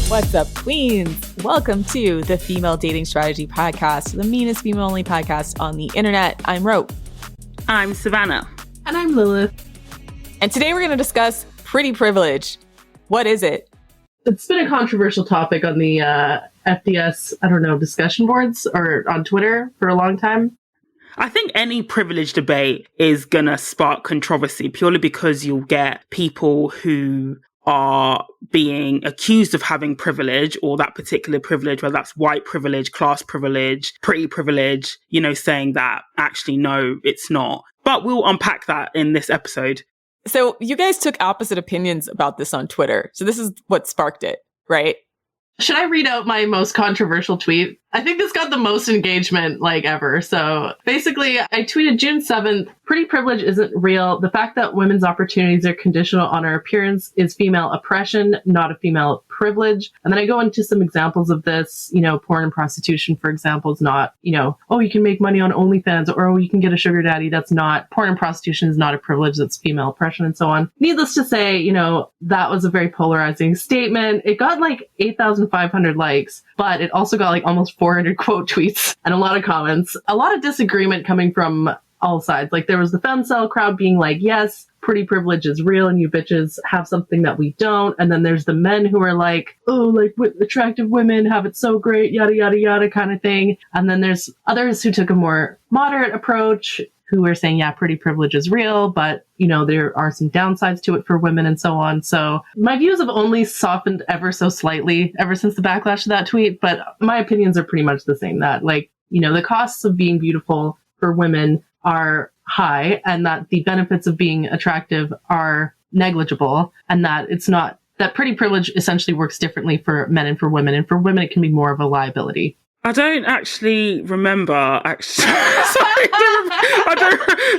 What's up, queens? Welcome to the Female Dating Strategy Podcast, the meanest female-only podcast on the internet. I'm Rope. I'm Savannah. And I'm Lilith. And today we're going to discuss pretty privilege. What is it? It's been a controversial topic on the FDS, discussion boards or on Twitter for a long time. I think any privilege debate is going to spark controversy purely because you'll get people who are being accused of having privilege or that particular privilege, whether that's white privilege, class privilege, pretty privilege, saying that actually, no, it's not. But we'll unpack that in this episode. So you guys took opposite opinions about this on Twitter. So this is what sparked it, right? Should I read out my most controversial tweet? I think this got the most engagement ever. So basically, I tweeted June 7th, pretty privilege isn't real. The fact that women's opportunities are conditional on our appearance is female oppression, not a female privilege. And then I go into some examples of this, porn and prostitution, for example, is not, oh, you can make money on OnlyFans or, oh, you can get a sugar daddy. That's not, porn and prostitution is not a privilege. That's female oppression and so on. Needless to say, that was a very polarizing statement. It got 8,500 likes, but it also got almost 400 quote tweets and a lot of comments, a lot of disagreement coming from all sides. There was the femcel crowd being yes, pretty privilege is real and you bitches have something that we don't. And then there's the men who are attractive women have it so great, yada, yada, yada kind of thing. And then there's others who took a more moderate approach who were saying, yeah, pretty privilege is real, but, there are some downsides to it for women and so on. So my views have only softened ever so slightly ever since the backlash to that tweet, but my opinions are pretty much the same that, the costs of being beautiful for women are high and that the benefits of being attractive are negligible and that it's not, that pretty privilege essentially works differently for men and for women. And for women, it can be more of a liability. I don't actually remember, Sorry,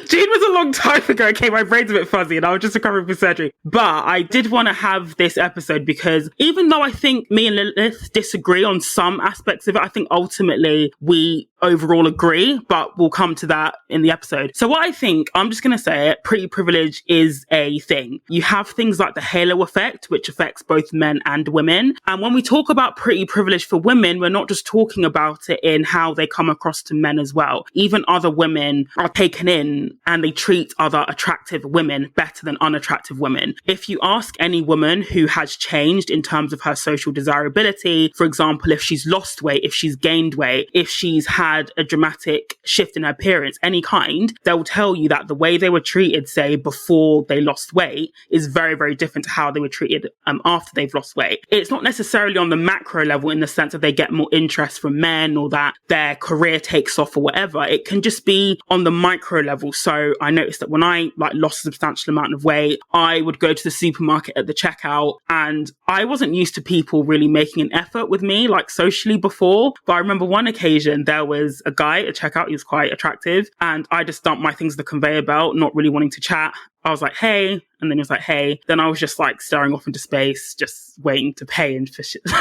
June was a long time ago. Okay, my brain's a bit fuzzy and I was just recovering from surgery. But I did want to have this episode because even though I think me and Lilith disagree on some aspects of it, I think ultimately we overall agree, but we'll come to that in the episode. So what I think, I'm just going to say it, pretty privilege is a thing. You have things like the halo effect, which affects both men and women. And when we talk about pretty privilege for women, we're not just talking about it in how they come across to men as well. Even other women are taken in and they treat other attractive women better than unattractive women. If you ask any woman who has changed in terms of her social desirability, for example, if she's lost weight, if she's gained weight, if she's had a dramatic shift in her appearance, any kind, they'll tell you that the way they were treated, say, before they lost weight is very, very different to how they were treated after they've lost weight. It's not necessarily on the macro level in the sense that they get more interest from men or that their career takes off or whatever. It can just be on the micro level. So I noticed that when I lost a substantial amount of weight, I would go to the supermarket at the checkout and I wasn't used to people really making an effort with me socially before. But I remember one occasion there was a guy at checkout, he was quite attractive, and I just dumped my things to the conveyor belt, not really wanting to chat. I was like, hey, and then he was like, hey. Then I was just staring off into space, just waiting to pay and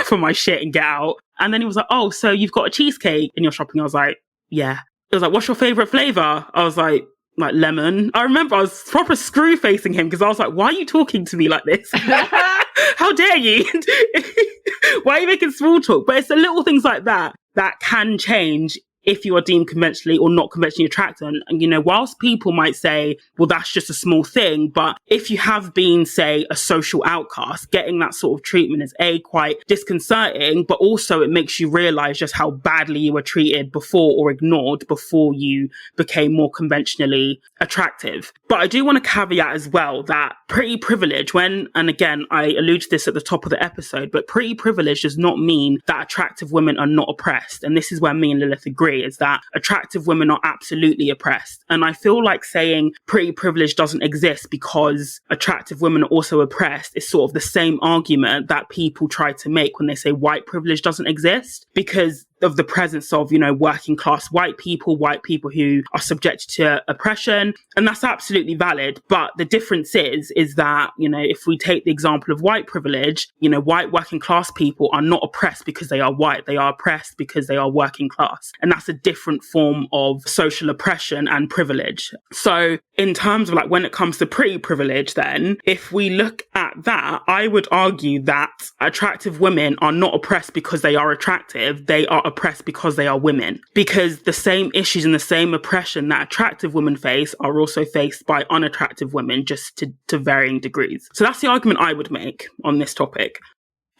for my shit and get out. And then he was like, oh, so you've got a cheesecake in your shopping? I was like, yeah. It was like, what's your favorite flavor? I was like lemon. I remember I was proper screw facing him because I was like, why are you talking to me like this? How dare you? Why are you making small talk? But it's the little things like that that can change if you are deemed conventionally or not conventionally attractive. And, whilst people might say, well, that's just a small thing, but if you have been, say, a social outcast, getting that sort of treatment is quite disconcerting, but also it makes you realize just how badly you were treated before or ignored before you became more conventionally attractive. But I do want to caveat as well that pretty privilege, and again, I allude to this at the top of the episode, but pretty privilege does not mean that attractive women are not oppressed. And this is where me and Lilith agree. Is that attractive women are absolutely oppressed. And I feel like saying pretty privilege doesn't exist because attractive women are also oppressed is sort of the same argument that people try to make when they say white privilege doesn't exist, because of the presence of, you know, working class white people who are subjected to oppression. And that's absolutely valid. But the difference is that, you know, if we take the example of white privilege, you know, white working class people are not oppressed because they are white. They are oppressed because they are working class. And that's a different form of social oppression and privilege. So in terms of like when it comes to pretty privilege, then if we look at that, I would argue that attractive women are not oppressed because they are attractive. They are oppressed because they are women. Because the same issues and the same oppression that attractive women face are also faced by unattractive women, just to varying degrees. So that's the argument I would make on this topic.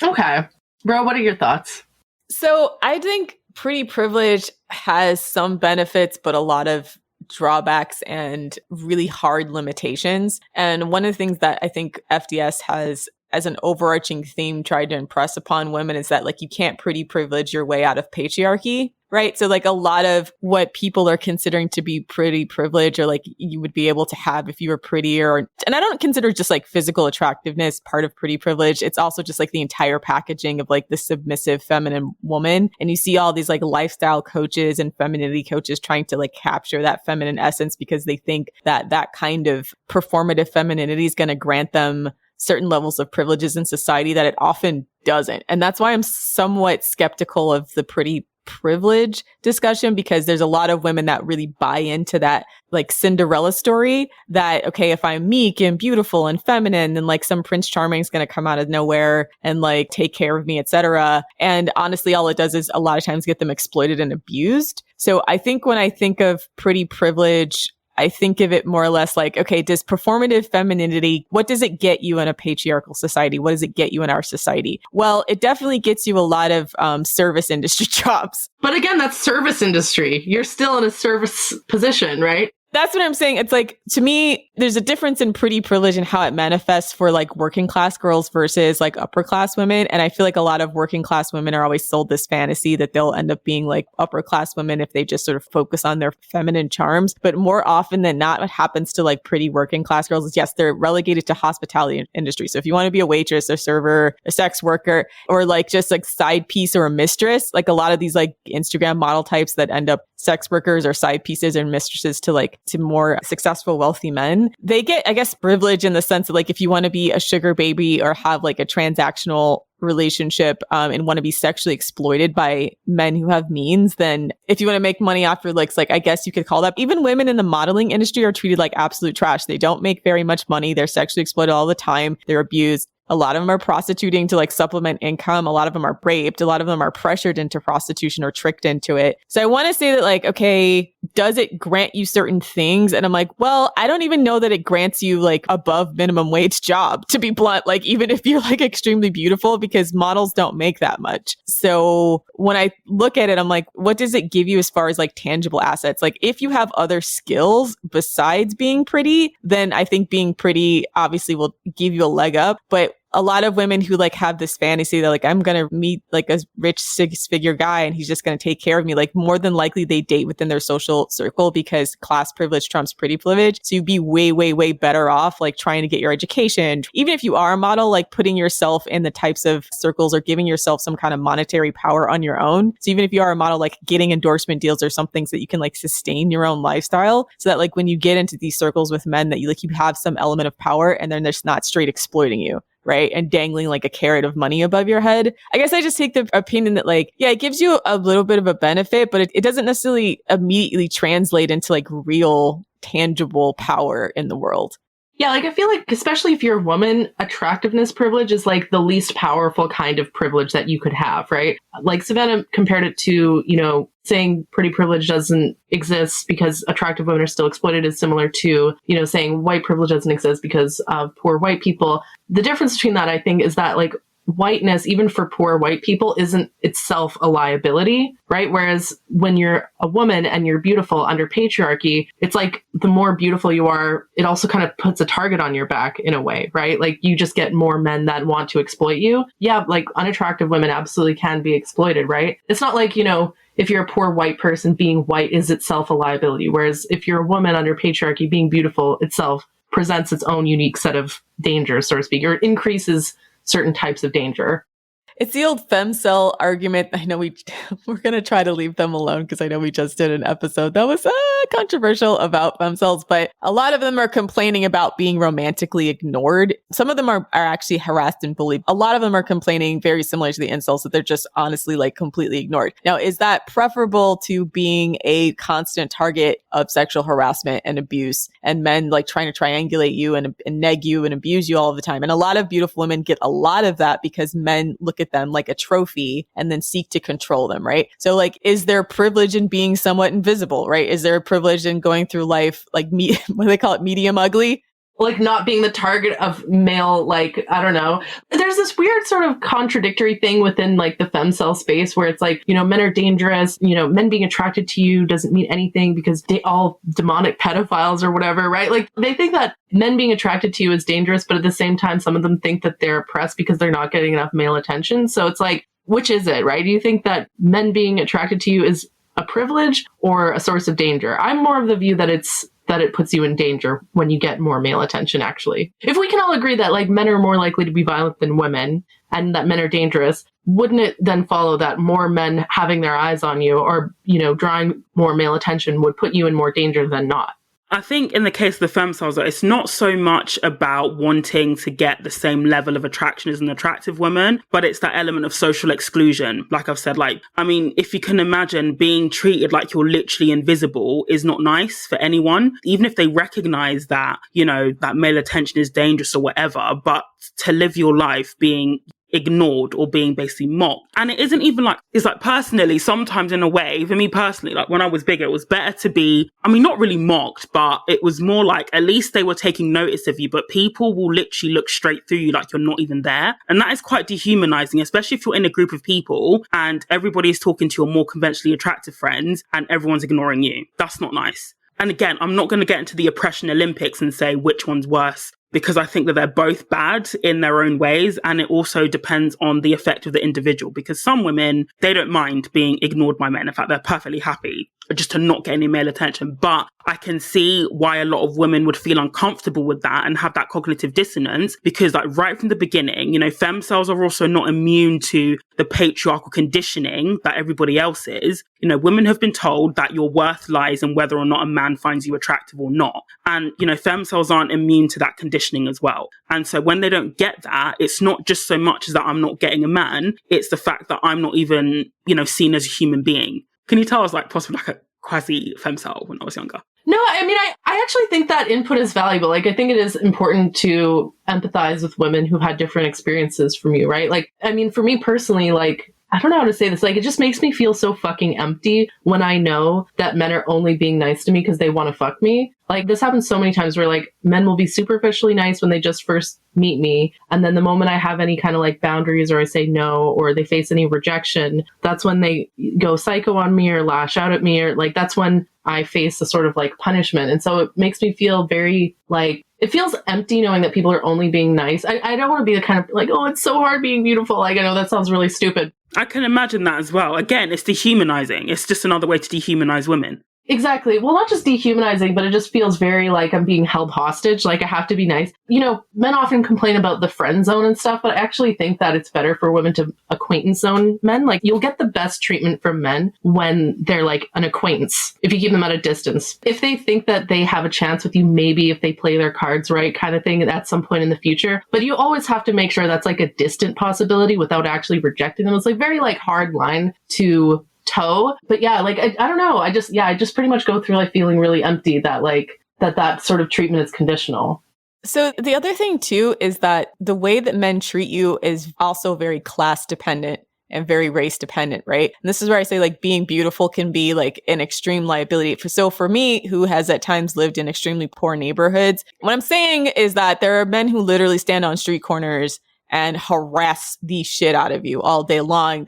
Okay. Bro, what are your thoughts? So I think pretty privilege has some benefits, but a lot of drawbacks and really hard limitations. And one of the things that I think FDS has as an overarching theme tried to impress upon women is that like you can't pretty privilege your way out of patriarchy, right? So like a lot of what people are considering to be pretty privilege or like you would be able to have if you were prettier, and I don't consider just like physical attractiveness part of pretty privilege. It's also just like the entire packaging of like the submissive feminine woman. And you see all these like lifestyle coaches and femininity coaches trying to like capture that feminine essence because they think that that kind of performative femininity is going to grant them certain levels of privileges in society that it often doesn't. And that's why I'm somewhat skeptical of the pretty privilege discussion, because there's a lot of women that really buy into that like Cinderella story that, okay, if I'm meek and beautiful and feminine, then like some Prince Charming is going to come out of nowhere and like take care of me, etc. And honestly, all it does is a lot of times get them exploited and abused. So I think when I think of pretty privilege, I think of it more or less like, okay, does performative femininity, what does it get you in a patriarchal society? What does it get you in our society? Well, it definitely gets you a lot of service industry jobs. But again, that's service industry. You're still in a service position, right? That's what I'm saying. It's like, to me, there's a difference in pretty privilege and how it manifests for like working class girls versus like upper class women. And I feel like a lot of working class women are always sold this fantasy that they'll end up being like upper class women if they just sort of focus on their feminine charms. But more often than not, what happens to like pretty working class girls is, yes, they're relegated to hospitality industry. So if you want to be a waitress, a server, a sex worker, or like just like side piece or a mistress, like a lot of these like Instagram model types that end up sex workers or side pieces or mistresses to more successful, wealthy men, they get, I guess, privilege in the sense that like if you want to be a sugar baby or have like a transactional relationship and want to be sexually exploited by men who have means, then if you want to make money off your looks, like I guess you could call that. Even women in the modeling industry are treated like absolute trash. They don't make very much money. They're sexually exploited all the time. They're abused. A lot of them are prostituting to like supplement income. A lot of them are raped. A lot of them are pressured into prostitution or tricked into it. So I want to say that like, okay, does it grant you certain things? And I'm like, well, I don't even know that it grants you like above minimum wage job, to be blunt, like even if you're like extremely beautiful, because models don't make that much. So when I look at it, I'm like, what does it give you as far as like tangible assets? Like if you have other skills besides being pretty, then I think being pretty obviously will give you a leg up. But a lot of women who like have this fantasy that like, I'm going to meet like a rich 6-figure guy and he's just going to take care of me. Like more than likely they date within their social circle because class privilege trumps pretty privilege. So you'd be way, way, way better off like trying to get your education. Even if you are a model, like putting yourself in the types of circles or giving yourself some kind of monetary power on your own. So even if you are a model, like getting endorsement deals or something so that you can like sustain your own lifestyle so that like when you get into these circles with men that you have some element of power and then they're just not straight exploiting you. Right. And dangling like a carrot of money above your head. I guess I just take the opinion that like, yeah, it gives you a little bit of a benefit, but it doesn't necessarily immediately translate into like real tangible power in the world. Yeah, like I feel like, especially if you're a woman, attractiveness privilege is like the least powerful kind of privilege that you could have, right? Like Savannah compared it to, you know, saying pretty privilege doesn't exist because attractive women are still exploited is similar to, you know, saying white privilege doesn't exist because of poor white people. The difference between that, I think, is that like whiteness, even for poor white people, isn't itself a liability, right? Whereas when you're a woman and you're beautiful under patriarchy, it's like the more beautiful you are, it also kind of puts a target on your back in a way, right? Like you just get more men that want to exploit you. Yeah, like unattractive women absolutely can be exploited, right? It's not like, you know, if you're a poor white person, being white is itself a liability. Whereas if you're a woman under patriarchy, being beautiful itself presents its own unique set of dangers, so to speak, or it increases certain types of danger. It's the old femcel argument. I know we're going to try to leave them alone because I know we just did an episode that was controversial about femcels, but a lot of them are complaining about being romantically ignored. Some of them are actually harassed and bullied. A lot of them are complaining very similar to the incels that they're just honestly like completely ignored. Now, is that preferable to being a constant target of sexual harassment and abuse and men like trying to triangulate you and neg you and abuse you all the time? And a lot of beautiful women get a lot of that because men look at them like a trophy and then seek to control them, right? So like, is there privilege in being somewhat invisible, right? Is there a privilege in going through life like what do they call it, medium ugly? Like not being the target of male, like, I don't know. There's this weird sort of contradictory thing within like the femcel space where it's like, men are dangerous, men being attracted to you doesn't mean anything because they all demonic pedophiles or whatever, right? Like they think that men being attracted to you is dangerous, but at the same time, some of them think that they're oppressed because they're not getting enough male attention. So it's like, which is it, right? Do you think that men being attracted to you is a privilege or a source of danger? I'm more of the view that it puts you in danger when you get more male attention, actually. If we can all agree that like men are more likely to be violent than women and that men are dangerous, wouldn't it then follow that more men having their eyes on you or, drawing more male attention would put you in more danger than not? I think in the case of the femcels, it's not so much about wanting to get the same level of attraction as an attractive woman, but it's that element of social exclusion. Like I've said, if you can imagine being treated like you're literally invisible is not nice for anyone, even if they recognize that, that male attention is dangerous or whatever, but to live your life being ignored or being basically mocked. And it isn't even it's personally, sometimes in a way, for me personally, like when I was bigger, it was better to be, not really mocked, but it was more like at least they were taking notice of you, but people will literally look straight through you like you're not even there. And that is quite dehumanizing, especially if you're in a group of people and everybody is talking to your more conventionally attractive friends and everyone's ignoring you. That's not nice. And again, I'm not going to get into the oppression Olympics and say which one's worse, because I think that they're both bad in their own ways. And it also depends on the effect of the individual, because some women, they don't mind being ignored by men. In fact, they're perfectly happy just to not get any male attention. But I can see why a lot of women would feel uncomfortable with that and have that cognitive dissonance, because right from the beginning, femcels are also not immune to the patriarchal conditioning that everybody else is. Women have been told that your worth lies in whether or not a man finds you attractive or not. And, femcels aren't immune to that conditioning as well. And so when they don't get that, it's not just so much as that I'm not getting a man, it's the fact that I'm not even, seen as a human being. Can you tell I was possibly a quasi femcel when I was younger? No, I actually think that input is valuable. I think it is important to empathize with women who've had different experiences from you, right? For me personally, I don't know how to say this. It just makes me feel so fucking empty when I know that men are only being nice to me because they want to fuck me. This happens so many times where men will be superficially nice when they just first meet me. And then the moment I have any kind of boundaries or I say no, or they face any rejection, that's when they go psycho on me or lash out at me, or that's when I face a sort of punishment. And so it makes me feel very it feels empty knowing that people are only being nice. I don't want to be the kind of oh, it's so hard being beautiful. I know that sounds really stupid. I can imagine that as well. Again, it's dehumanizing. It's just another way to dehumanize women. Exactly. Well, not just dehumanizing, but it just feels very like I'm being held hostage. I have to be nice. Men often complain about the friend zone and stuff, but I actually think that it's better for women to acquaintance zone men. You'll get the best treatment from men when they're an acquaintance, if you keep them at a distance. If they think that they have a chance with you, maybe if they play their cards right kind of thing at some point in the future. But you always have to make sure that's a distant possibility without actually rejecting them. It's very hard line to toe. But yeah, I don't know. I just pretty much go through feeling really empty that that sort of treatment is conditional. So the other thing too is that the way that men treat you is also very class dependent and very race dependent, right? And this is where I say being beautiful can be an extreme liability. So for me, who has at times lived in extremely poor neighborhoods, what I'm saying is that there are men who literally stand on street corners and harass the shit out of you all day long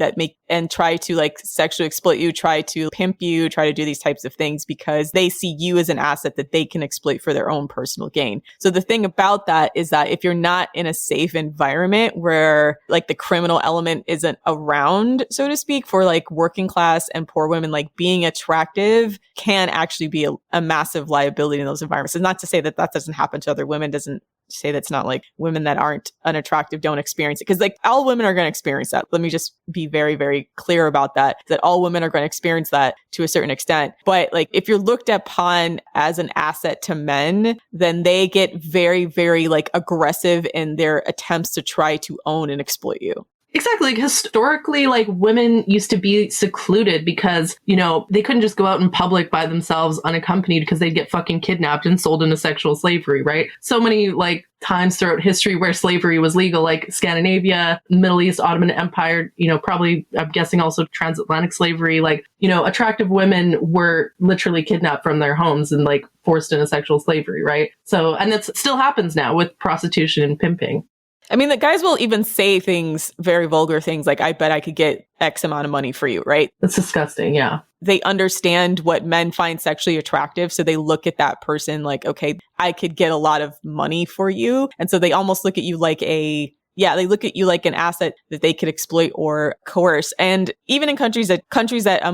and try to sexually exploit you, try to pimp you, try to do these types of things because they see you as an asset that they can exploit for their own personal gain. So the thing about that is that if you're not in a safe environment where the criminal element isn't around, so to speak, for working class and poor women, being attractive can actually be a massive liability in those environments. It's not to say that that doesn't happen to other women, doesn't say that's not like women that aren't unattractive don't experience it. Because like all women are going to experience that. Let me just be very, very clear about that all women are going to experience that to a certain extent. But like if you're looked upon as an asset to men, then they get very, very like aggressive in their attempts to try to own and exploit you. Exactly. Like historically, like women used to be secluded because, you know, they couldn't just go out in public by themselves unaccompanied because they'd get fucking kidnapped and sold into sexual slavery, right? So many like times throughout history where slavery was legal, like Scandinavia, Middle East, Ottoman Empire, you know, probably, I'm guessing also transatlantic slavery, like, you know, attractive women were literally kidnapped from their homes and like forced into sexual slavery, right? So, and that still happens now with prostitution and pimping. I mean, the guys will even say things, very vulgar things like, I bet I could get X amount of money for you, right? That's disgusting, yeah. They understand what men find sexually attractive. So they look at that person like, okay, I could get a lot of money for you. And so they almost look at you like they look at you like an asset that they could exploit or coerce. And even in countries that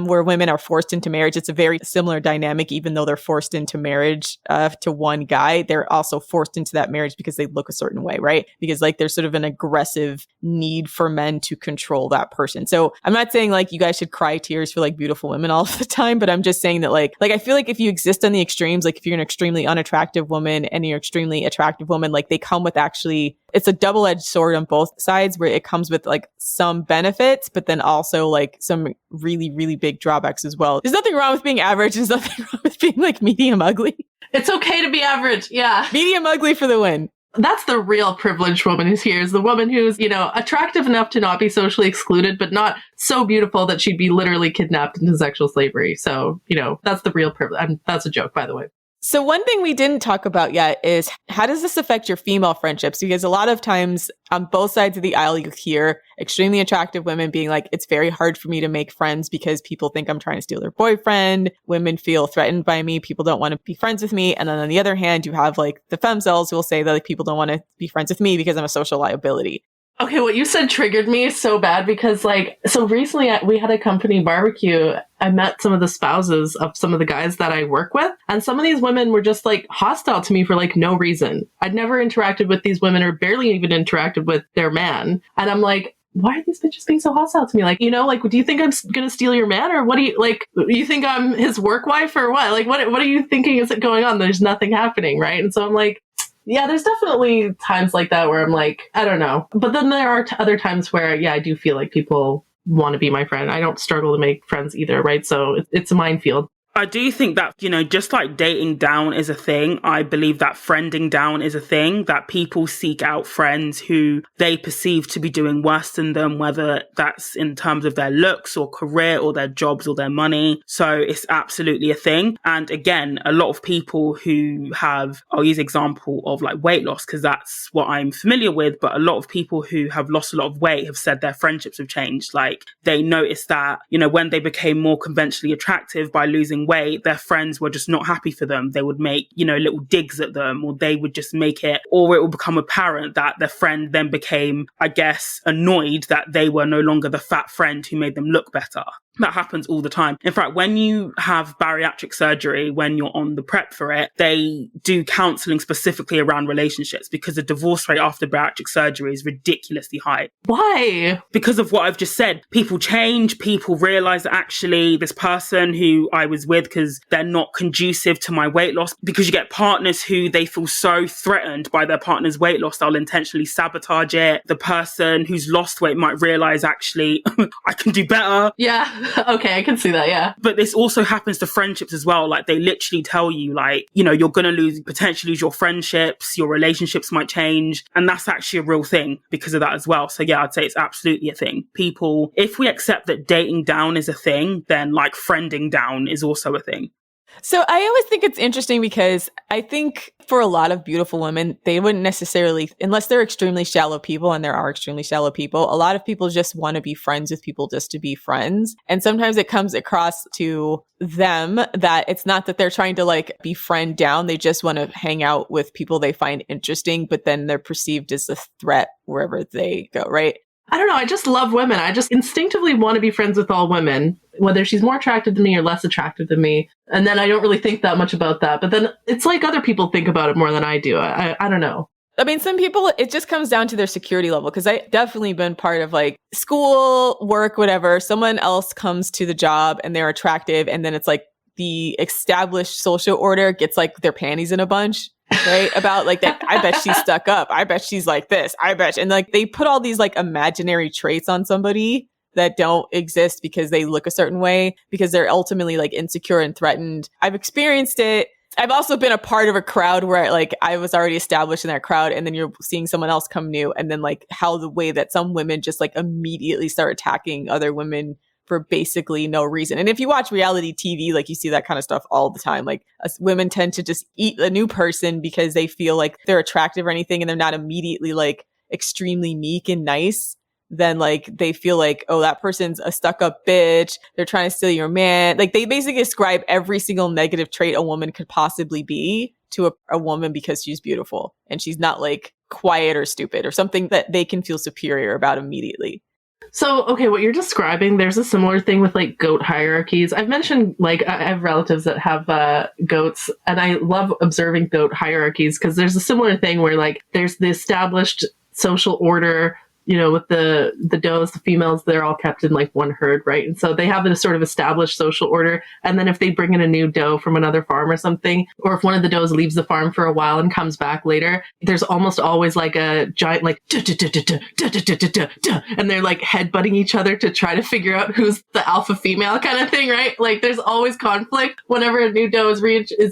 where women are forced into marriage, it's a very similar dynamic. Even though they're forced into marriage to one guy, they're also forced into that marriage because they look a certain way, right? Because like there's sort of an aggressive need for men to control that person. So I'm not saying like you guys should cry tears for like beautiful women all the time, but I'm just saying that like I feel like if you exist on the extremes, like if you're an extremely unattractive woman and you're extremely attractive woman, like they come with actually, it's a double-edged sword on both sides where it comes with like some benefits, but then also like some really, really big drawbacks as well. There's nothing wrong with being average. There's nothing wrong with being like medium ugly. It's okay to be average. Yeah. Medium ugly for the win. That's the real privileged woman who's here, is the woman who's, you know, attractive enough to not be socially excluded, but not so beautiful that she'd be literally kidnapped into sexual slavery. So, you know, that's the real privilege. That's a joke, by the way. So one thing we didn't talk about yet is how does this affect your female friendships? Because a lot of times on both sides of the aisle, you hear extremely attractive women being like, it's very hard for me to make friends because people think I'm trying to steal their boyfriend. Women feel threatened by me. People don't want to be friends with me. And then on the other hand, you have like the femcels who will say that like, people don't want to be friends with me because I'm a social liability. Okay, what you said triggered me so bad because, like, so recently we had a company barbecue. I met some of the spouses of some of the guys that I work with, and some of these women were just, like, hostile to me for, like, no reason. I'd never interacted with these women or barely even interacted with their man. And I'm like, why are these bitches being so hostile to me? Like, you know, like, do you think I'm going to steal your man? Or what do you, like, you think I'm his work wife or what? Like, what are you thinking is going on? There's nothing happening, right? And so I'm like, yeah, there's definitely times like that where I'm like, I don't know. But then there are other times where, yeah, I do feel like people want to be my friend. I don't struggle to make friends either, right? So it's a minefield. I do think that, you know, just like dating down is a thing, I believe that friending down is a thing, that people seek out friends who they perceive to be doing worse than them, whether that's in terms of their looks or career or their jobs or their money. So it's absolutely a thing. And again, a lot of people who have, I'll use example of like weight loss because that's what I'm familiar with, but a lot of people who have lost a lot of weight have said their friendships have changed. Like they noticed that, you know, when they became more conventionally attractive by losing weight, their friends were just not happy for them. They would make, you know, little digs at them, or they would just make it, or it would become apparent that their friend then became, I guess, annoyed that they were no longer the fat friend who made them look better. That happens all the time. In fact, when you have bariatric surgery, when you're on the prep for it, they do counseling specifically around relationships because the divorce rate after bariatric surgery is ridiculously high. Why? Because of what I've just said. People change. People realize that actually this person who I was with, because they're not conducive to my weight loss, because you get partners who they feel so threatened by their partner's weight loss, they'll intentionally sabotage it. The person who's lost weight might realize actually I can do better. Yeah. Okay, I can see that, yeah. But this also happens to friendships as well. Like they literally tell you like, you know, you're going to potentially lose your friendships, your relationships might change. And that's actually a real thing because of that as well. So yeah, I'd say it's absolutely a thing. People, if we accept that dating down is a thing, then like friending down is also a thing. So I always think it's interesting because I think for a lot of beautiful women, they wouldn't necessarily, unless they're extremely shallow people, and there are extremely shallow people, a lot of people just want to be friends with people just to be friends. And sometimes it comes across to them that it's not that they're trying to like befriend down. They just want to hang out with people they find interesting, but then they're perceived as a threat wherever they go, right? I don't know. I just love women. I just instinctively want to be friends with all women, whether she's more attractive than me or less attractive than me. And then I don't really think that much about that. But then it's like other people think about it more than I do. I don't know. I mean, some people, it just comes down to their security level. Cause I definitely been part of like school, work, whatever. Someone else comes to the job and they're attractive. And then it's like the established social order gets like their panties in a bunch, right? About like that. I bet she's stuck up. I bet she's like this. I bet. And like they put all these like imaginary traits on somebody that don't exist because they look a certain way, because they're ultimately like insecure and threatened. I've experienced it. I've also been a part of a crowd where like I was already established in that crowd, and then you're seeing someone else come new, and then like how the way that some women just like immediately start attacking other women for basically no reason. And if you watch reality TV, like you see that kind of stuff all the time. Like women tend to just eat a new person because they feel like they're attractive or anything, and they're not immediately like extremely meek and nice. Then like they feel like, oh, that person's a stuck up bitch. They're trying to steal your man. Like they basically ascribe every single negative trait a woman could possibly be to a woman because she's beautiful and she's not like quiet or stupid or something that they can feel superior about immediately. So, okay, what you're describing, there's a similar thing with like goat hierarchies. I've mentioned like I have relatives that have goats, and I love observing goat hierarchies because there's a similar thing where like there's the established social order, you know, with the does, the females, they're all kept in like one herd, right? And so they have a sort of established social order. And then if they bring in a new doe from another farm or something, or if one of the does leaves the farm for a while and comes back later, there's almost always like a giant like and they're like headbutting each other to try to figure out who's the alpha female kind of thing, right? Like there's always conflict whenever a new doe is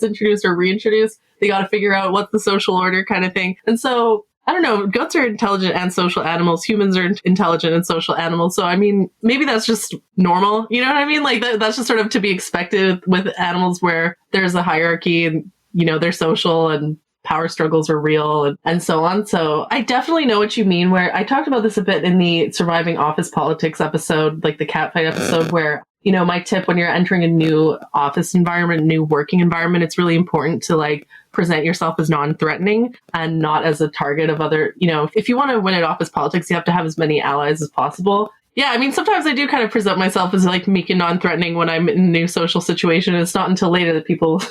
introduced or reintroduced. They got to figure out what's the social order kind of thing. And so I don't know, goats are intelligent and social animals. Humans are intelligent and social animals. So, I mean, maybe that's just normal. You know what I mean? Like, that's just sort of to be expected with animals where there's a hierarchy and, you know, they're social and power struggles are real and so on. So I definitely know what you mean, where I talked about this a bit in the Surviving Office Politics episode, like the catfight episode, where, you know, my tip when you're entering a new office environment, new working environment, it's really important to like present yourself as non-threatening and not as a target of other, you know, if you want to win at office politics, you have to have as many allies as possible. Yeah, I mean, sometimes I do kind of present myself as like meek and non-threatening when I'm in a new social situation. It's not until later that people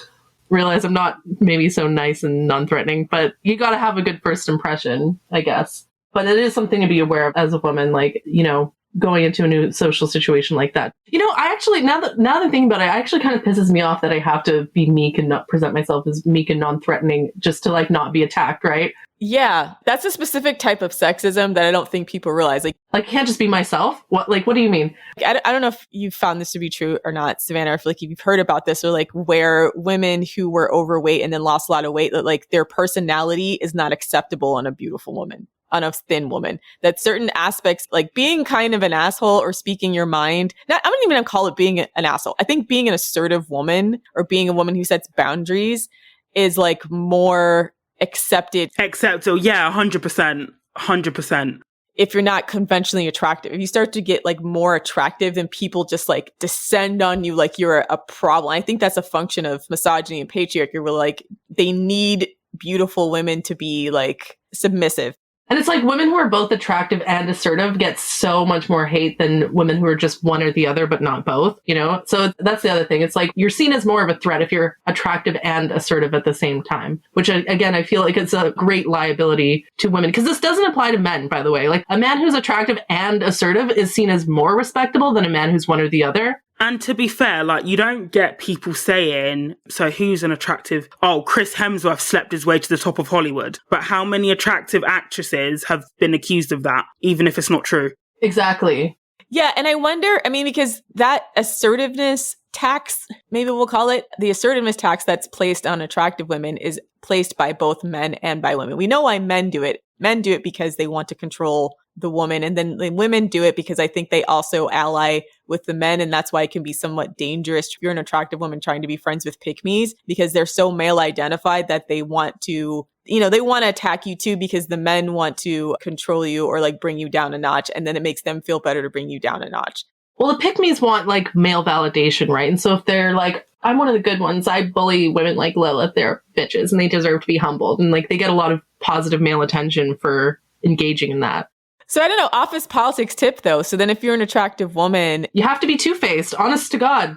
realize I'm not maybe so nice and non-threatening, but you got to have a good first impression, I guess. But it is something to be aware of as a woman, like, you know, going into a new social situation like that. You know, I actually, now that I'm thinking about it, it actually kind of pisses me off that I have to be meek and not present myself as meek and non-threatening just to like not be attacked, right? Yeah, that's a specific type of sexism that I don't think people realize. Like I can't just be myself. What do you mean? I don't know if you've found this to be true or not, Savannah, or if like you've heard about this, or like where women who were overweight and then lost a lot of weight, that like their personality is not acceptable on a beautiful woman, on a thin woman. That certain aspects, like being kind of an asshole or speaking your mind, I don't even call it being an asshole. I think being an assertive woman or being a woman who sets boundaries is like more accepted. Yeah, 100%. 100%. If you're not conventionally attractive, if you start to get like more attractive, then people just like descend on you like you're a problem. I think that's a function of misogyny and patriarchy, where like they need beautiful women to be like submissive. And it's like women who are both attractive and assertive get so much more hate than women who are just one or the other, but not both, you know? So that's the other thing. It's like you're seen as more of a threat if you're attractive and assertive at the same time, which again, I feel like it's a great liability to women, because this doesn't apply to men, by the way. Like a man who's attractive and assertive is seen as more respectable than a man who's one or the other. And to be fair, like, you don't get people saying, so who's an attractive, Chris Hemsworth slept his way to the top of Hollywood. But how many attractive actresses have been accused of that, even if it's not true? Exactly. Yeah. And I wonder, I mean, because that assertiveness tax, maybe we'll call it, the assertiveness tax that's placed on attractive women is placed by both men and by women. We know why men do it. Men do it because they want to control the woman, and then the women do it because I think they also ally with the men, and that's why it can be somewhat dangerous if you're an attractive woman trying to be friends with pick-me's, because they're so male identified that they want to, you know, they want to attack you too, because the men want to control you or like bring you down a notch, and then it makes them feel better to bring you down a notch. Well, the pick-me's want like male validation, right? And so if they're like, I'm one of the good ones, I bully women like Lilith, they're bitches and they deserve to be humbled, and like they get a lot of positive male attention for engaging in that. So I don't know, office politics tip though. So then if you're an attractive woman, You have to be two-faced, honest to God.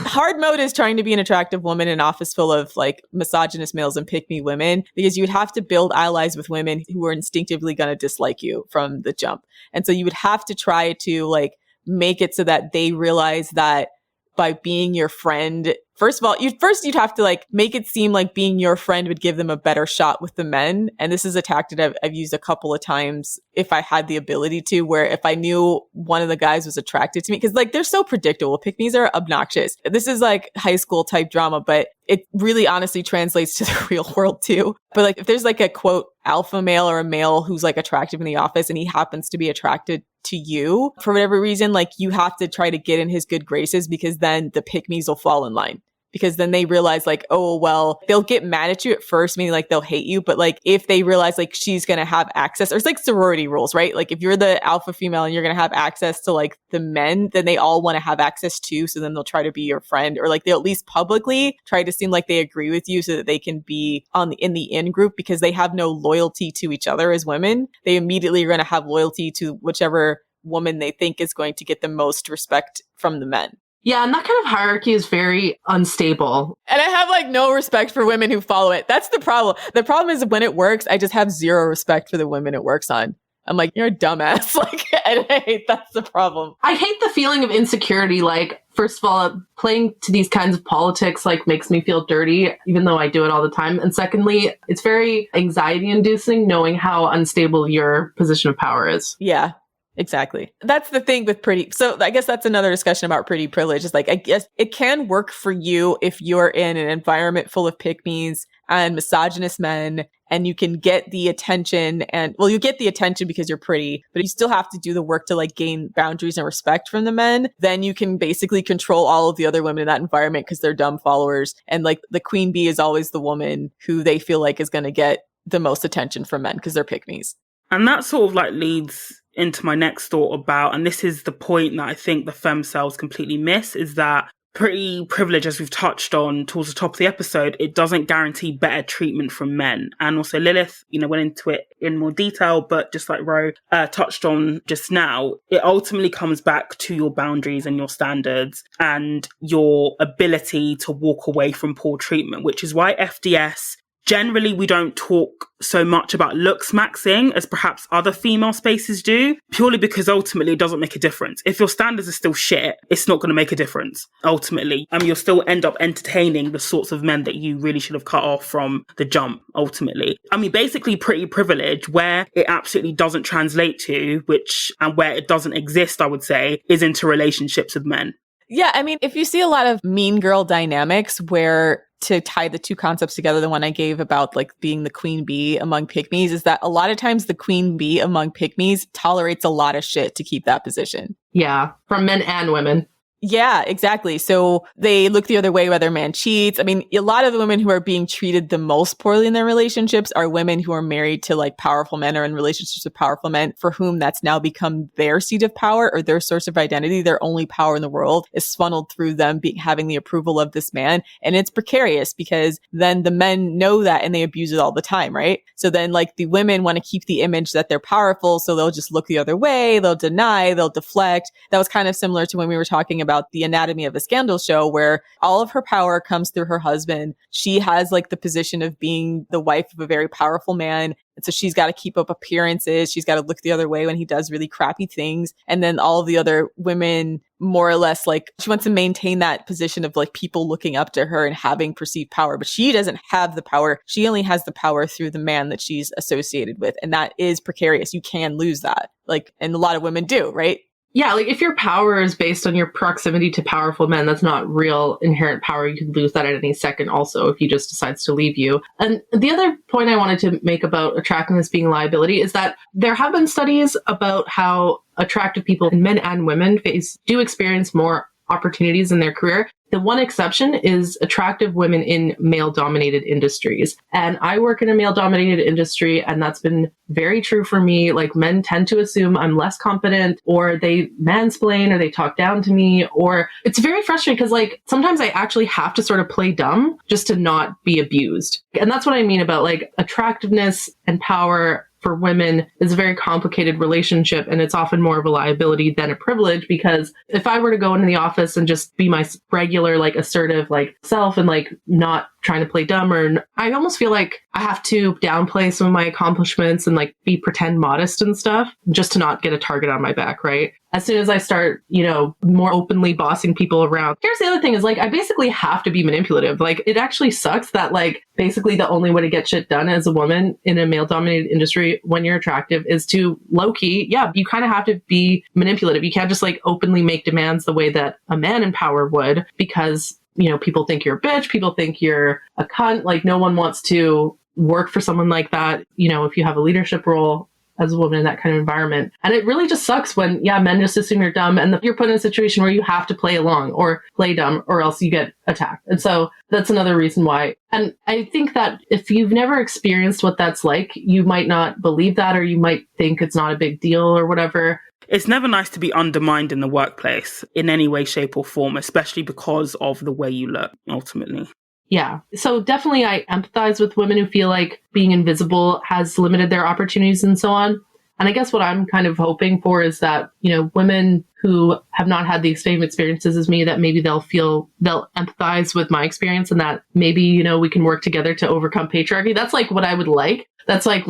hard mode is trying to be an attractive woman in an office full of like misogynist males and pick me women, because you would have to build allies with women who are instinctively going to dislike you from the jump. And so you would have to try to like make it so that they realize that by being your friend, first of all, you'd have to like make it seem like being your friend would give them a better shot with the men. And this is a tactic I've used a couple of times if I had the ability to, where if I knew one of the guys was attracted to me, because like they're so predictable. Pick-me's are obnoxious. This is like high school type drama, but it really honestly translates to the real world too. But like if there's like a quote alpha male or a male who's like attractive in the office and he happens to be attracted to you for whatever reason, like you have to try to get in his good graces, because then the pick-me's will fall in line. Because then they realize like, oh, well, they'll get mad at you at first, meaning like they'll hate you. But like if they realize like she's going to have access, or it's like sorority rules, right? Like if you're the alpha female and you're going to have access to like the men, then they all want to have access too. So then they'll try to be your friend, or like they'll at least publicly try to seem like they agree with you so that they can be in the in group, because they have no loyalty to each other as women. They immediately are going to have loyalty to whichever woman they think is going to get the most respect from the men. Yeah, and that kind of hierarchy is very unstable. And I have like no respect for women who follow it. That's the problem. The problem is when it works, I just have zero respect for the women it works on. I'm like, you're a dumbass. Like, and I hate that's the problem. I hate the feeling of insecurity. Like, first of all, playing to these kinds of politics like makes me feel dirty, even though I do it all the time. And secondly, it's very anxiety inducing knowing how unstable your position of power is. Yeah. Exactly. That's the thing with pretty. So I guess that's another discussion about pretty privilege. Is like, I guess it can work for you if you're in an environment full of pick-me's and misogynist men, and you can get the attention and, well, you get the attention because you're pretty, but you still have to do the work to like gain boundaries and respect from the men. Then you can basically control all of the other women in that environment because they're dumb followers. And like the queen bee is always the woman who they feel like is going to get the most attention from men because they're pick-me's. And that sort of like leads into my next thought about, and this is the point that I think the femcells completely miss, is that pretty privilege, as we've touched on towards the top of the episode, it doesn't guarantee better treatment from men. And also Lilith, went into it in more detail, but just like Ro touched on just now, it ultimately comes back to your boundaries and your standards and your ability to walk away from poor treatment, which is why FDS, generally, we don't talk so much about looks maxing as perhaps other female spaces do, purely because ultimately it doesn't make a difference. If your standards are still shit, it's not going to make a difference, ultimately. You'll still end up entertaining the sorts of men that you really should have cut off from the jump, ultimately. Basically, pretty privilege, where it absolutely doesn't translate to, and where it doesn't exist, I would say, is into relationships with men. Yeah, if you see a lot of mean girl dynamics where, to tie the two concepts together, the one I gave about like being the queen bee among pick-me's, is that a lot of times the queen bee among pick-me's tolerates a lot of shit to keep that position. Yeah, from men and women. Yeah, exactly. So they look the other way whether a man cheats. A lot of the women who are being treated the most poorly in their relationships are women who are married to like powerful men or in relationships with powerful men for whom that's now become their seat of power or their source of identity. Their only power in the world is funneled through them having the approval of this man. And it's precarious because then the men know that and they abuse it all the time, right? So then like the women want to keep the image that they're powerful. So they'll just look the other way. They'll deny, they'll deflect. That was kind of similar to when we were talking about the Anatomy of a Scandal show, where all of her power comes through her husband. She has like the position of being the wife of a very powerful man. And so she's got to keep up appearances. She's got to look the other way when he does really crappy things. And then all of the other women, more or less, like she wants to maintain that position of like people looking up to her and having perceived power. But she doesn't have the power. She only has the power through the man that she's associated with. And that is precarious. You can lose that. And a lot of women do, right? Yeah, like if your power is based on your proximity to powerful men, that's not real inherent power. You could lose that at any second also if he just decides to leave you. And the other point I wanted to make about attractiveness being liability is that there have been studies about how attractive people, men and women, do experience more opportunities in their career. The one exception is attractive women in male-dominated industries. And I work in a male-dominated industry, and that's been very true for me. Like, men tend to assume I'm less competent, or they mansplain, or they talk down to me, or it's very frustrating because, like, sometimes I actually have to sort of play dumb just to not be abused. And that's what I mean about, like, attractiveness and power for women is a very complicated relationship, and it's often more of a liability than a privilege, because if I were to go into the office and just be my regular, like, assertive, like, self and, like, not trying to play dumb, or I almost feel like I have to downplay some of my accomplishments and, like, be pretend modest and stuff just to not get a target on my back, right? As soon as I start, more openly bossing people around. Here's the other thing is, like, I basically have to be manipulative. Like, it actually sucks that, like, basically the only way to get shit done as a woman in a male-dominated industry when you're attractive is to low-key, you kind of have to be manipulative. You can't just, like, openly make demands the way that a man in power would, because, people think you're a bitch, people think you're a cunt. Like, no one wants to work for someone like that, if you have a leadership role as a woman in that kind of environment. And it really just sucks when, men just assume you're dumb and you're put in a situation where you have to play along or play dumb or else you get attacked. And so that's another reason why. And I think that if you've never experienced what that's like, you might not believe that, or you might think it's not a big deal or whatever. It's never nice to be undermined in the workplace in any way, shape or form, especially because of the way you look, ultimately. Yeah. So definitely I empathize with women who feel like being invisible has limited their opportunities and so on. And I guess what I'm kind of hoping for is that, women who have not had the same experiences as me, that maybe they'll empathize with my experience, and that maybe, we can work together to overcome patriarchy. That's like what I would like. That's like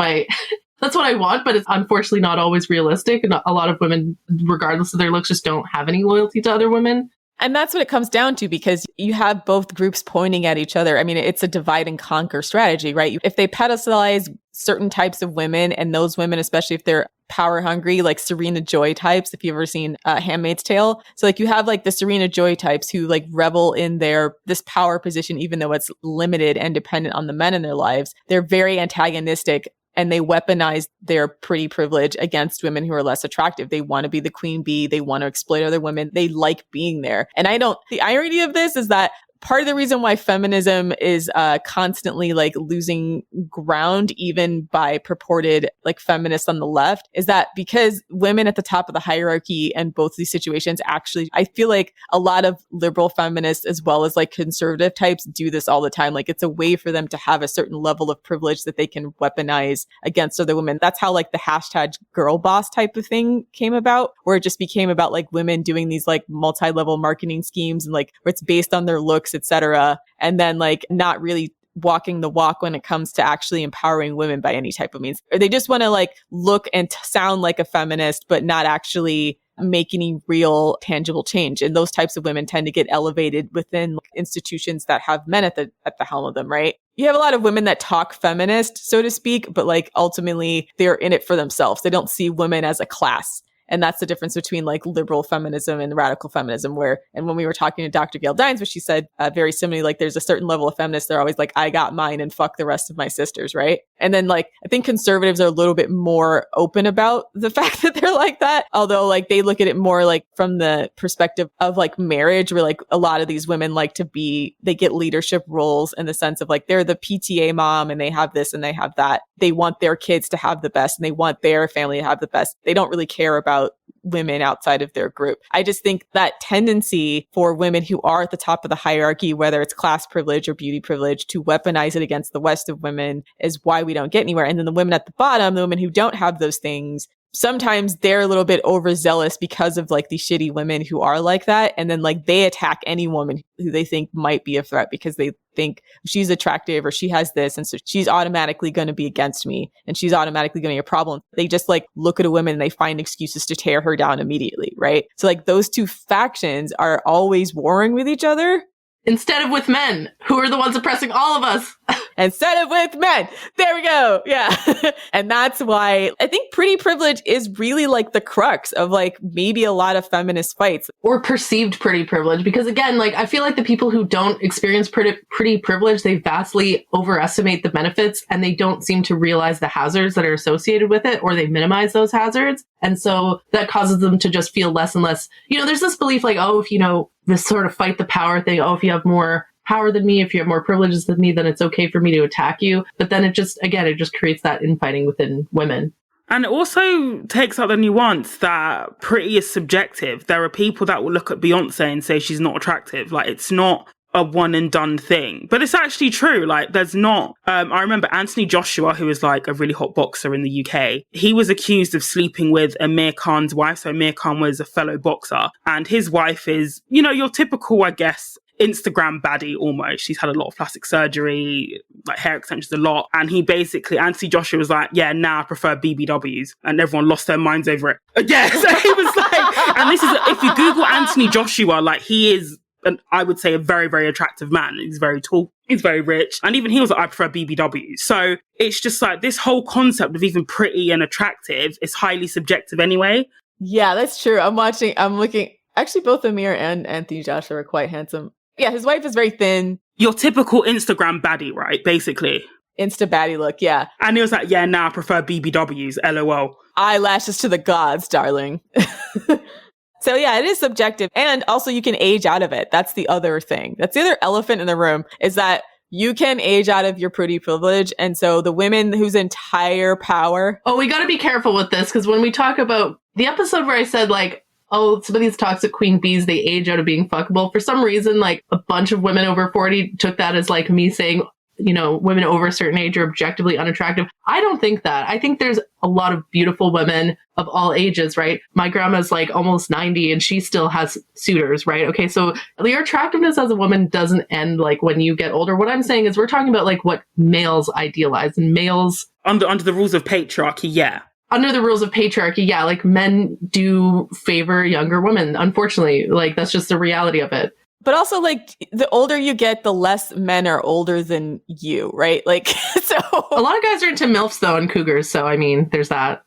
that's what I want, but it's unfortunately not always realistic. And a lot of women, regardless of their looks, just don't have any loyalty to other women. And that's what it comes down to, because you have both groups pointing at each other. I mean, it's a divide and conquer strategy, right? If they pedestalize certain types of women, and those women, especially if they're power hungry, like Serena Joy types, if you've ever seen Handmaid's Tale. So like you have like the Serena Joy types who like revel in this power position, even though it's limited and dependent on the men in their lives. They're very antagonistic, and they weaponize their pretty privilege against women who are less attractive. They want to be the queen bee. They want to exploit other women. They like being there. And the irony of this is that part of the reason why feminism is constantly like losing ground, even by purported like feminists on the left, is that because women at the top of the hierarchy in both these situations, actually, I feel like a lot of liberal feminists as well as like conservative types do this all the time. Like it's a way for them to have a certain level of privilege that they can weaponize against other women. That's how like the hashtag girl boss type of thing came about, where it just became about like women doing these like multi-level marketing schemes, and like where it's based on their looks, etc. And then like not really walking the walk when it comes to actually empowering women by any type of means. Or they just want to like look and sound like a feminist, but not actually make any real tangible change. And those types of women tend to get elevated within institutions that have men at the helm of them, right? You have a lot of women that talk feminist, so to speak, but like ultimately they're in it for themselves. They don't see women as a class. And that's the difference between like liberal feminism and radical feminism, and when we were talking to Dr. Gail Dines, what she said very similarly, like there's a certain level of feminists, they're always like, I got mine and fuck the rest of my sisters, right? And then like, I think conservatives are a little bit more open about the fact that they're like that. Although like they look at it more like from the perspective of like marriage, where like a lot of these women like they get leadership roles in the sense of like, they're the PTA mom and they have this and they have that. They want their kids to have the best and they want their family to have the best. They don't really care about women outside of their group. I just think that tendency for women who are at the top of the hierarchy, whether it's class privilege or beauty privilege, to weaponize it against the rest of women is why we don't get anywhere. And then the women at the bottom, the women who don't have those things, sometimes they're a little bit overzealous because of like these shitty women who are like that. And then like they attack any woman who they think might be a threat because they think she's attractive or she has this. And so she's automatically going to be against me and she's automatically going to be a problem. They just like look at a woman and they find excuses to tear her down immediately. Right. So like those two factions are always warring with each other. Instead of with men, who are the ones oppressing all of us. Instead of with men. There we go. Yeah. And that's why I think pretty privilege is really like the crux of like maybe a lot of feminist fights. Or perceived pretty privilege. Because again, like I feel like the people who don't experience pretty privilege, they vastly overestimate the benefits and they don't seem to realize the hazards that are associated with it, or they minimize those hazards. And so that causes them to just feel less and less, there's this belief like, oh, if this sort of fight the power thing, oh, if you have more power than me, if you have more privileges than me, then it's okay for me to attack you. But then it just creates that infighting within women. And it also takes out the nuance that pretty is subjective. There are people that will look at Beyonce and say she's not attractive. Like, it's not a one and done thing. But it's actually true. Like, there's not, I remember Anthony Joshua, who is like a really hot boxer in the UK. He was accused of sleeping with Amir Khan's wife. So Amir Khan was a fellow boxer, and his wife is, you know, your typical, I guess, Instagram baddie almost. She's had a lot of plastic surgery, like hair extensions a lot. And he basically, Anthony Joshua was like, yeah, now I prefer BBWs. And everyone lost their minds over it. Yeah, so he was like, and this is, if you Google Anthony Joshua, like he is, I would say, a very, very attractive man. He's very tall. He's very rich. And even he was like, I prefer BBWs. So it's just like this whole concept of even pretty and attractive is highly subjective anyway. Yeah, that's true. I'm looking. Actually, both Amir and Anthony Joshua are quite handsome. Yeah, his wife is very thin. Your typical Instagram baddie, right? Basically. Insta baddie look, yeah. And he was like, yeah, now I prefer BBWs, LOL. Eyelashes to the gods, darling. So yeah, it is subjective. And also you can age out of it. That's the other thing. That's the other elephant in the room, is that you can age out of your pretty privilege. And so the women whose entire power... Oh, we got to be careful with this, because when we talk about the episode where I said, like, oh, some of these toxic queen bees, they age out of being fuckable. For some reason, like, a bunch of women over 40 took that as, like, me saying, you know, women over a certain age are objectively unattractive. I don't think that. I think there's a lot of beautiful women of all ages, right? My grandma's, like, almost 90 and she still has suitors, right? Okay, so your attractiveness as a woman doesn't end, like, when you get older. What I'm saying is we're talking about, like, what males idealize, and males... Under the rules of patriarchy, yeah. Under the rules of patriarchy, yeah, like, men do favor younger women, unfortunately. Like, that's just the reality of it. But also, like, the older you get, the less men are older than you, right? Like, so... A lot of guys are into MILFs, though, and cougars, so, I mean, there's that.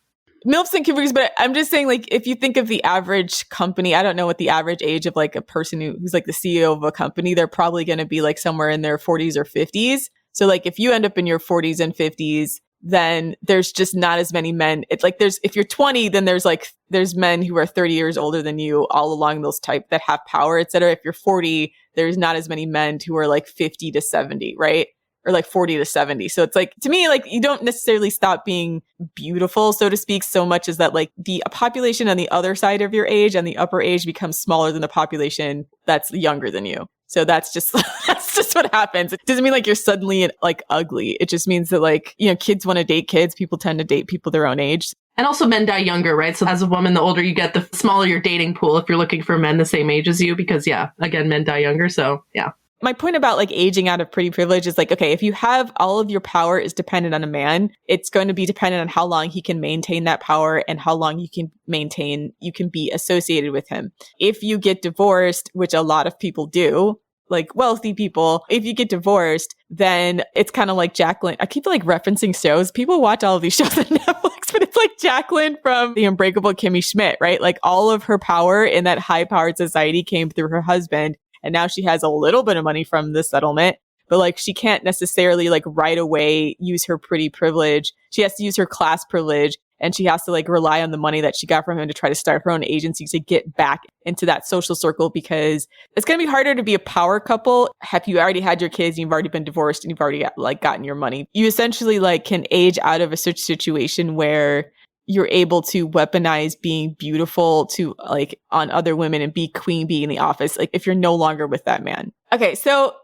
MILFs and cougars, but I'm just saying, like, if you think of the average company, I don't know what the average age of, like, a person who's, like, the CEO of a company, they're probably going to be, like, somewhere in their 40s or 50s. So, like, if you end up in your 40s and 50s, then there's just not as many men. It's like if you're 20, then there's men who are 30 years older than you all along those type that have power, etc. If you're 40, there's not as many men who are like 50 to 70, right? Or like 40 to 70. So it's like, to me, like, you don't necessarily stop being beautiful, so to speak, so much as that, like, the population on the other side of your age and the upper age becomes smaller than the population that's younger than you. So that's just what happens. It doesn't mean like you're suddenly like ugly. It just means that, like, you know, kids want to date kids. People tend to date people their own age. And also men die younger, right? So as a woman, the older you get, the smaller your dating pool if you're looking for men the same age as you, because yeah, again, men die younger. So yeah. My point about like aging out of pretty privilege is like, okay, if you have all of your power is dependent on a man, it's going to be dependent on how long he can maintain that power and how long you can be associated with him. If you get divorced, which a lot of people do, like wealthy people, if you get divorced, then it's kind of like Jacqueline. I keep like referencing shows. People watch all of these shows on Netflix, but it's like Jacqueline from The Unbreakable Kimmy Schmidt, right? Like all of her power in that high-powered society came through her husband. And now she has a little bit of money from the settlement, but like she can't necessarily like right away use her pretty privilege. She has to use her class privilege, and she has to like rely on the money that she got from him to try to start her own agency to get back into that social circle, because it's going to be harder to be a power couple if you already had your kids, you've already been divorced, and you've already gotten your money. You essentially like can age out of a such situation where you're able to weaponize being beautiful to like on other women and be queen bee in the office, like if you're no longer with that man. Okay, so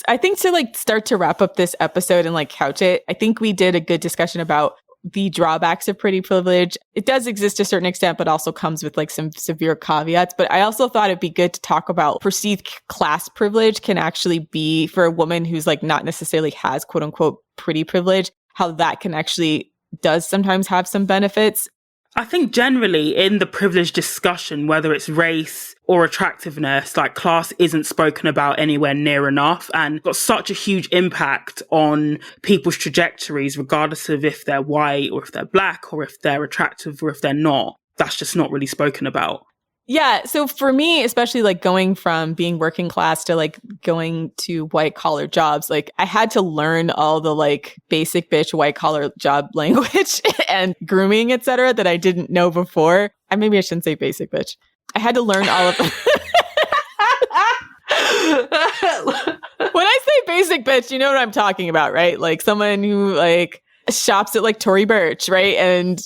I think to like start to wrap up this episode and like couch it, I think we did a good discussion about the drawbacks of pretty privilege. It does exist to a certain extent, but also comes with like some severe caveats. But I also thought it'd be good to talk about perceived class privilege can actually be for a woman who's like not necessarily has quote unquote pretty privilege, how that can actually does sometimes have some benefits. I think generally in the privilege discussion, whether it's race or attractiveness, like class isn't spoken about anywhere near enough, and got such a huge impact on people's trajectories, regardless of if they're white or if they're black or if they're attractive or if they're not. That's just not really spoken about. Yeah. So for me, especially like going from being working class to like going to white collar jobs, like I had to learn all the like basic bitch white collar job language and grooming, etc., that I didn't know before. Maybe I shouldn't say basic bitch. I had to learn all of When I say basic bitch, you know what I'm talking about, right? Like someone who like shops at like Tory Burch, right? And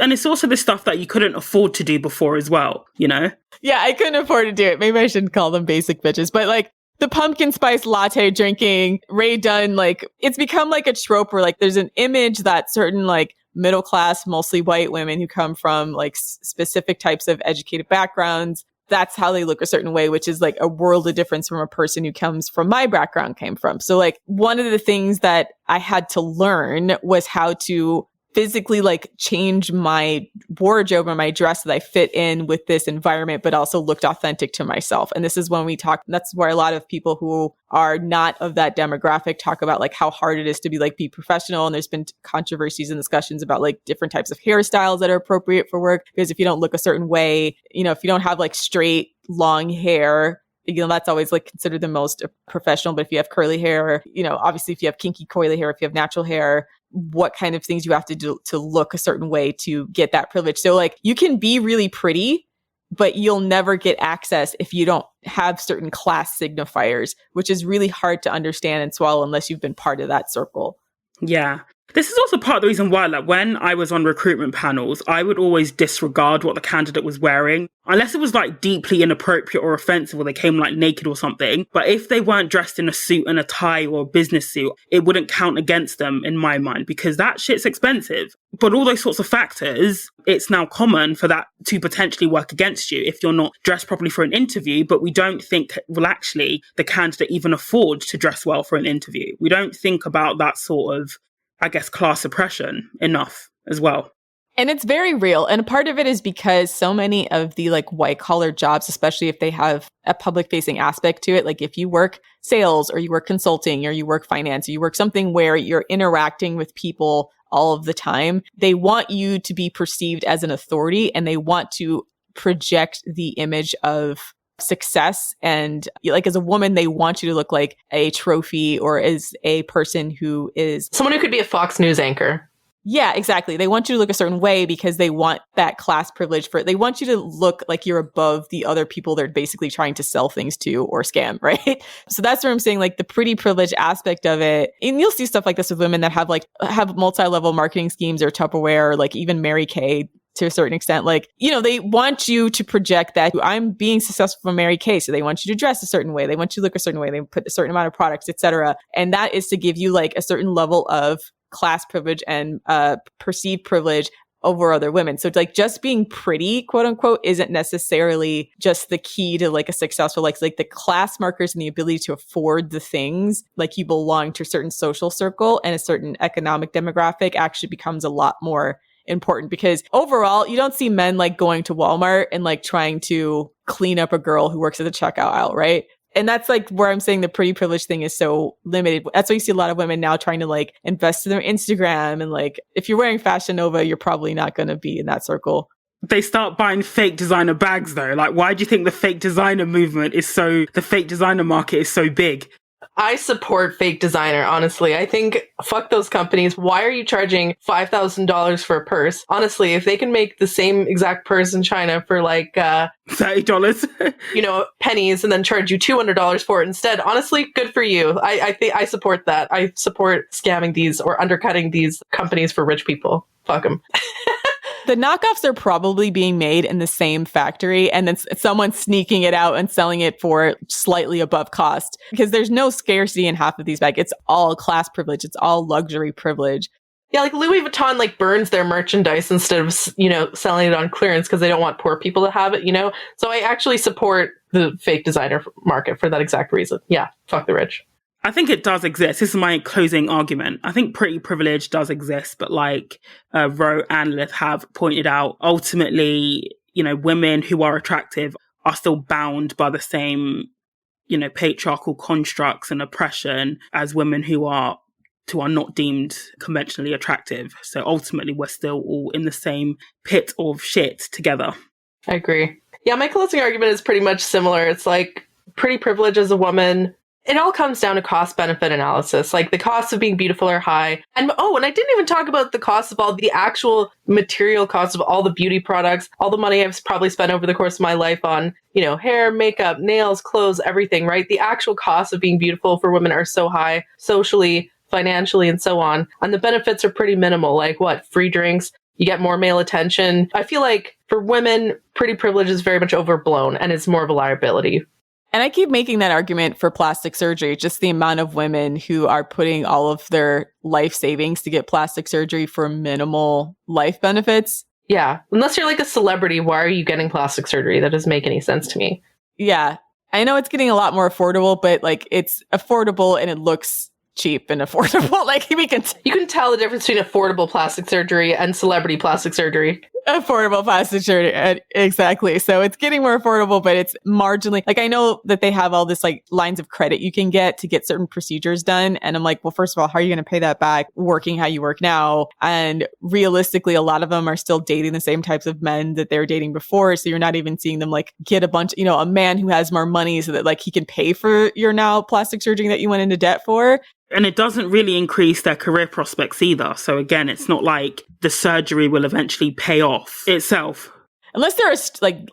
And it's also the stuff that you couldn't afford to do before as well, you know? Yeah, I couldn't afford to do it. Maybe I shouldn't call them basic bitches, but like the pumpkin spice latte drinking, Ray Dunn, like it's become like a trope where like there's an image that certain like middle class, mostly white women who come from like specific types of educated backgrounds, that's how they look a certain way, which is like a world of difference from a person who comes from my background came from. So like one of the things that I had to learn was how to physically like change my wardrobe or my dress so that I fit in with this environment, but also looked authentic to myself. And this is when we talk, that's where a lot of people who are not of that demographic talk about like how hard it is to be professional. And there's been controversies and discussions about like different types of hairstyles that are appropriate for work. Because if you don't look a certain way, you know, if you don't have like straight long hair, you know, that's always like considered the most professional. But if you have curly hair, you know, obviously if you have kinky coily hair, if you have natural hair, what kind of things you have to do to look a certain way to get that privilege. So like you can be really pretty, but you'll never get access if you don't have certain class signifiers, which is really hard to understand and swallow unless you've been part of that circle. Yeah. This is also part of the reason why, like, when I was on recruitment panels, I would always disregard what the candidate was wearing, unless it was like deeply inappropriate or offensive or they came like naked or something. But if they weren't dressed in a suit and a tie or a business suit, it wouldn't count against them in my mind because that shit's expensive. But all those sorts of factors, it's now common for that to potentially work against you if you're not dressed properly for an interview. But we don't think, well, actually, the candidate even afford to dress well for an interview. We don't think about that sort of, I guess, class oppression enough as well. And it's very real. And part of it is because so many of the like white collar jobs, especially if they have a public facing aspect to it, like if you work sales or you work consulting or you work finance or you work something where you're interacting with people all of the time, they want you to be perceived as an authority and they want to project the image of success. And like as a woman, they want you to look like a trophy or as a person who is someone who could be a Fox News anchor. Yeah, exactly. They want you to look a certain way because they want that class privilege they want you to look like you're above the other people they're basically trying to sell things to or scam, right? So that's where I'm saying like the pretty privilege aspect of it. And you'll see stuff like this with women that have multi-level marketing schemes or Tupperware or like even Mary Kay to a certain extent. Like, you know, they want you to project that I'm being successful for Mary Kay. So they want you to dress a certain way. They want you to look a certain way. They put a certain amount of products, etc. And that is to give you like a certain level of class privilege and perceived privilege over other women. So like just being pretty, quote unquote, isn't necessarily just the key to like a successful, like the class markers and the ability to afford the things, like you belong to a certain social circle and a certain economic demographic actually becomes a lot more important because overall you don't see men like going to Walmart and like trying to clean up a girl who works at the checkout aisle, right? And that's like where I'm saying the pretty privilege thing is so limited. That's why you see a lot of women now trying to like invest in their Instagram. And like, if you're wearing Fashion Nova, you're probably not going to be in that circle. They start buying fake designer bags though. Like, why do you think the fake designer the fake designer market is so big? I support fake designer, honestly. I think, fuck those companies. Why are you charging $5,000 for a purse? Honestly, if they can make the same exact purse in China for like $30, pennies, and then charge you $200 for it instead, honestly, good for you. I think I support that. I support scamming these or undercutting these companies for rich people. Fuck them. The knockoffs are probably being made in the same factory and then someone sneaking it out and selling it for slightly above cost because there's no scarcity in half of these bags. It's all class privilege. It's all luxury privilege. Yeah, like Louis Vuitton like burns their merchandise instead of, selling it on clearance because they don't want poor people to have it, So I actually support the fake designer market for that exact reason. Yeah, fuck the rich. I think it does exist. This is my closing argument. I think pretty privilege does exist, but like Ro and Lilith have pointed out, ultimately, women who are attractive are still bound by the same, patriarchal constructs and oppression as women who are not deemed conventionally attractive. So ultimately, we're still all in the same pit of shit together. I agree. Yeah, my closing argument is pretty much similar. It's like pretty privilege as a woman. It all comes down to cost-benefit analysis. Like the costs of being beautiful are high. And I didn't even talk about the cost of all the actual material costs of all the beauty products, all the money I've probably spent over the course of my life on, hair, makeup, nails, clothes, everything, right? The actual costs of being beautiful for women are so high socially, financially and so on. And the benefits are pretty minimal. Like what? Free drinks. You get more male attention. I feel like for women, pretty privilege is very much overblown and it's more of a liability. And I keep making that argument for plastic surgery, just the amount of women who are putting all of their life savings to get plastic surgery for minimal life benefits. Yeah. Unless you're like a celebrity, why are you getting plastic surgery? That doesn't make any sense to me. Yeah. I know it's getting a lot more affordable, but like it's affordable and it looks cheap and affordable. Like you can tell the difference between affordable plastic surgery and celebrity plastic surgery. Affordable plastic surgery. Exactly. So it's getting more affordable, but it's marginally like, I know that they have all this like lines of credit you can get to get certain procedures done. And I'm like, well, first of all, how are you going to pay that back working how you work now? And realistically, a lot of them are still dating the same types of men that they were dating before. So you're not even seeing them like get a bunch, a man who has more money so that like he can pay for your now plastic surgery that you went into debt for. And it doesn't really increase their career prospects either. So again, it's not like the surgery will eventually pay off itself. Unless they're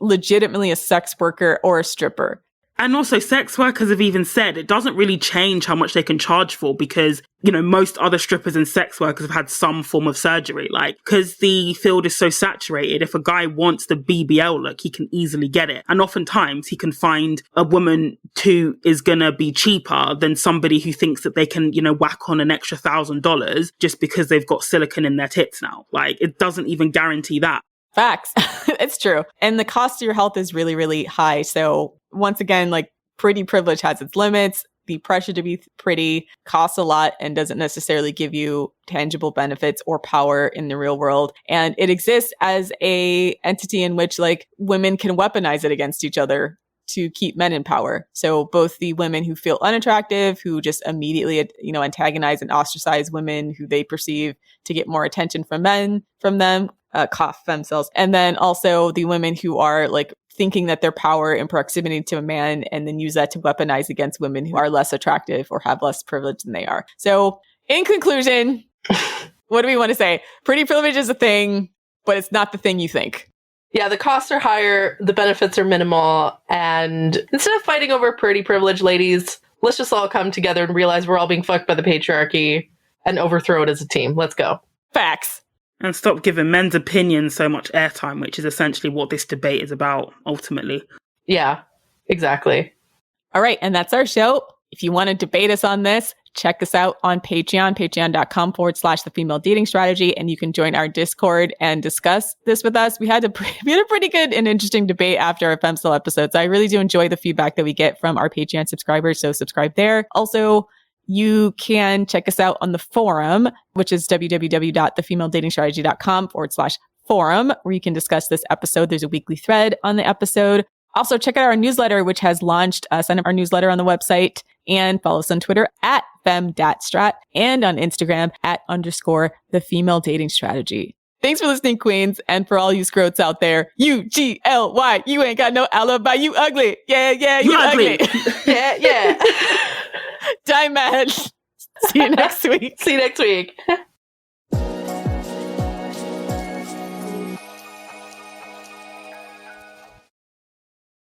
legitimately a sex worker or a stripper. And also sex workers have even said it doesn't really change how much they can charge for because, most other strippers and sex workers have had some form of surgery. Like, because the field is so saturated, if a guy wants the BBL look, he can easily get it. And oftentimes he can find a woman who is going to be cheaper than somebody who thinks that they can, whack on an extra $1,000 just because they've got silicone in their tits now. Like, it doesn't even guarantee that. Facts. It's true. And the cost to your health is really, really high. So once again, like pretty privilege has its limits. The pressure to be pretty costs a lot and doesn't necessarily give you tangible benefits or power in the real world. And it exists as a entity in which like women can weaponize it against each other to keep men in power. So both the women who feel unattractive, who just immediately, antagonize and ostracize women who they perceive to get more attention from them, cough themselves. And then also the women who are like thinking that their power and proximity to a man and then use that to weaponize against women who are less attractive or have less privilege than they are. So in conclusion, what do we want to say? Pretty privilege is a thing, but it's not the thing you think. Yeah, the costs are higher, the benefits are minimal, and instead of fighting over pretty privilege, ladies, let's just all come together and realize we're all being fucked by the patriarchy and overthrow it as a team. Let's go. Facts. And stop giving men's opinions so much airtime, which is essentially what this debate is about, ultimately. Yeah, exactly. All right, and that's our show. If you want to debate us on this, check us out on Patreon, patreon.com/The Female Dating Strategy, and you can join our Discord and discuss this with us. We had a pretty good and interesting debate after our Femcel episodes. I really do enjoy the feedback that we get from our Patreon subscribers, so subscribe there. Also, you can check us out on the forum, which is www.thefemaledatingstrategy.com/forum, where you can discuss this episode. There's a weekly thread on the episode. Also, check out our newsletter, which has launched. Sign up our newsletter on the website and follow us on Twitter @fem.strat and on Instagram @_the female dating strategy. Thanks for listening, queens. And for all you scrotes out there, UGLY, you ain't got no alibi. You ugly. Yeah, you ugly. yeah. Die mad. See you next week. See you next week.